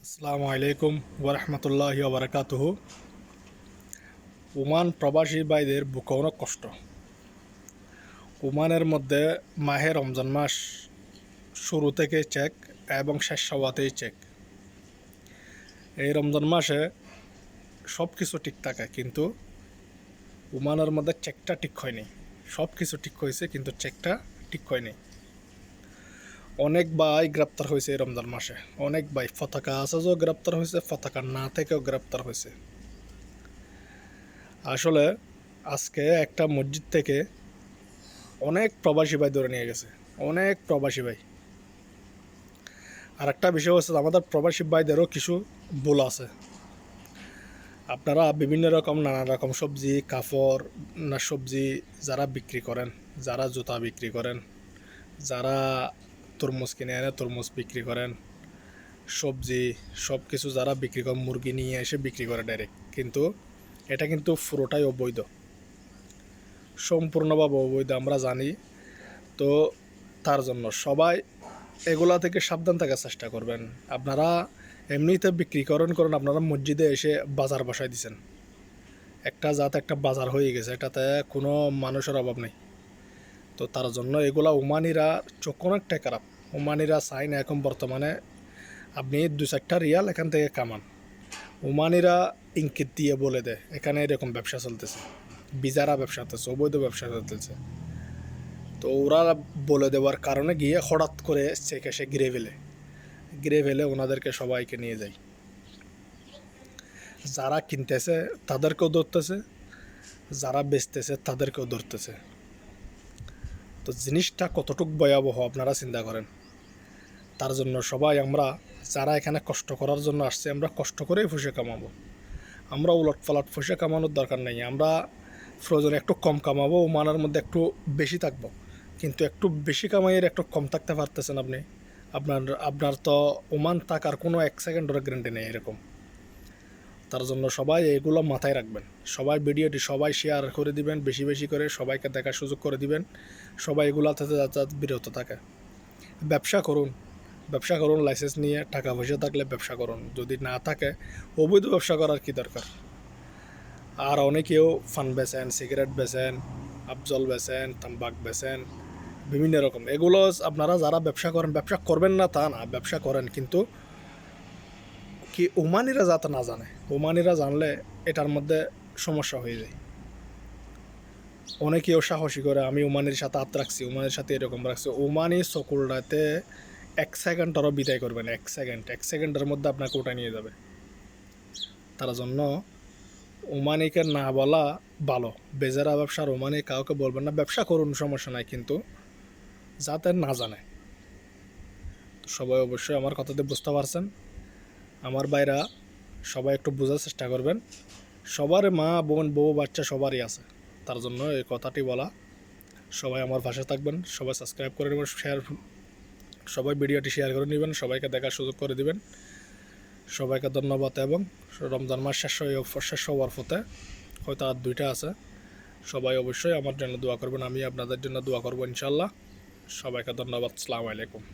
আসসালামু আলাইকুম ওরহমতুল্লাহি ওবরাকাতুহু। ওমান প্রবাসী ভাইদের বুকে অনেক কষ্ট। ওমানের মধ্যে মাহে রমজান মাস শুরু থেকে চেক এবং শেষ হওয়াতেই চেক। এই রমজান মাসে সব কিছু ঠিক থাকে, কিন্তু ওমানের মধ্যে চেকটা ঠিক হয়নি। সব কিছু ঠিক হয়েছে, কিন্তু চেকটা ঠিক হয়নি। অনেক ভাই গ্রেপ্তার হয়েছে এই রমজান মাসে। অনেক ভাই পতাকা আসাজও গ্রেপ্তার হয়েছে, পতাকা না থেকেও গ্রেপ্তার হয়েছে। আসলে আজকে একটা মসজিদ থেকে অনেক প্রবাসী ভাই ধরে নিয়ে গেছে, অনেক প্রবাসী ভাই। আর একটা বিষয় হচ্ছে, আমাদের প্রবাসী ভাইদেরও কিছু ভুল আছে। আপনারা বিভিন্ন রকম নানা রকম সবজি, কাপড় না সবজি যারা বিক্রি করেন, যারা জুতা বিক্রি করেন, যারা তরমুজ কিনে এনে তরমুজ বিক্রি করেন, সবজি সব কিছু যারা বিক্রি করেন, মুরগি নিয়ে এসে বিক্রি করে ডাইরেক্ট, কিন্তু এটা কিন্তু পুরোটাই অবৈধ, সম্পূর্ণভাবে অবৈধ আমরা জানি। তো তার জন্য সবাই এগুলা থেকে সাবধান থাকার চেষ্টা করবেন। আপনারা এমনিতে বিক্রিকরণ করেন, আপনারা মসজিদে এসে বাজার বসায় দিচ্ছেন, একটা বাজার হয়ে গেছে, এটাতে কোনো মানুষের অভাব নেই। তো তার জন্য এগুলা ওমানিরা চোখ অনেকটা খারাপ। ওমানিরা চাই না এখন বর্তমানে আপনি 2-4টা রিয়াল এখান থেকে কামান। ওমানিরা ইঙ্কিত দিয়ে বলে দেয় এখানে এরকম ব্যবসা চলতেছে, বিজারা ব্যবসা চলতেছে, অবৈধ ব্যবসা চলতেছে। তো ওরা বলে দেওয়ার কারণে গিয়ে হঠাৎ করে চেকে সে ঘিরে ফেলে ওনাদেরকে সবাইকে নিয়ে যায়। যারা কিনতেছে তাদেরকেও ধরতেছে, যারা বেচতেছে তাদেরকেও ধরতেছে। তো জিনিসটা কতটুকু ভয়াবহ আপনারা চিন্তা করেন। তার জন্য সবাই আমরা যারা এখানে কষ্ট করার জন্য আসছে, আমরা কষ্ট করেই পয়সা কামাবো। আমরা উলট পালট পয়সা কামানোর দরকার নেই। আমরা প্রয়োজনে একটু কম কামাবো, ওমানের মধ্যে একটু বেশি থাকবো, কিন্তু একটু বেশি কামাইয়ের একটু কম থাকতে পারতেছেন আপনি। আপনার তো ওমান থাকার কোনো 1 সেকেন্ডের গ্যারান্টি নেই এরকম। তার জন্য সবাই এগুলো মাথায় রাখবেন। সবাই ভিডিওটি সবাই শেয়ার করে দিবেন, বেশি বেশি করে সবাইকে দেখার সুযোগ করে দিবেন। সবাই এগুলো থেকে যাতে বিরত থাকে। ব্যবসা করুন লাইসেন্স নিয়ে, টাকা পয়সা থাকলে ব্যবসা করুন, যদি না থাকে অবৈধ ব্যবসা করার কি দরকার। আর অনেকেও ফান বেচেন, সিগারেট বেচেন, আফজল বেচেন, তাম্বাক বেচেন, বিভিন্ন রকম। এগুলো আপনারা যারা ব্যবসা করেন, ব্যবসা করবেন না তা না, ব্যবসা করেন, কিন্তু কি ওমানিরা যাতে না জানে। ওমানিরা জানলে এটার মধ্যে সমস্যা হয়ে যায়। অনেকেও সাহসী করে আমি ওমানির সাথে হাত রাখছি, ওমানির সাথে এরকম রাখছি। ওমানি চকুলটাতে 1 সেকেন্ড আরও বিদায় করবেন, 1 সেকেন্ডের মধ্যে আপনাকে ওটা নিয়ে যাবে। তার জন্য ওমানিকে না বলা ভালো। বেজারা ব্যবসার ওমানি কাউকে বলবেন না। ব্যবসা করুন, সমস্যা নাই, কিন্তু যাতে না জানে। সবাই অবশ্যই আমার কথাতে বুঝতে পারছেন। আমার ভাইরা সবাই একটু বোঝার চেষ্টা করবেন। সবার মা বোন বউ বাচ্চা সবারই আছে, তার জন্য এই কথাটি বলা। সবাই আমার পাশে থাকবেন, সবাই সাবস্ক্রাইব করে নেবেন, সবাই ভিডিওটি শেয়ার করে নেবেন, সবাইকে দেখার সুযোগ করে দিবেন। সবাইকে ধন্যবাদ। এবং রমজান মাস শেষ হওয়ার পথে, হয়তো আর 2টা আছে। সবাই অবশ্যই আমার জন্য দোয়া করবেন, আমি আপনাদের জন্য দোয়া করবো ইনশাল্লাহ। সবাইকে ধন্যবাদ। আসসালামু আলাইকুম।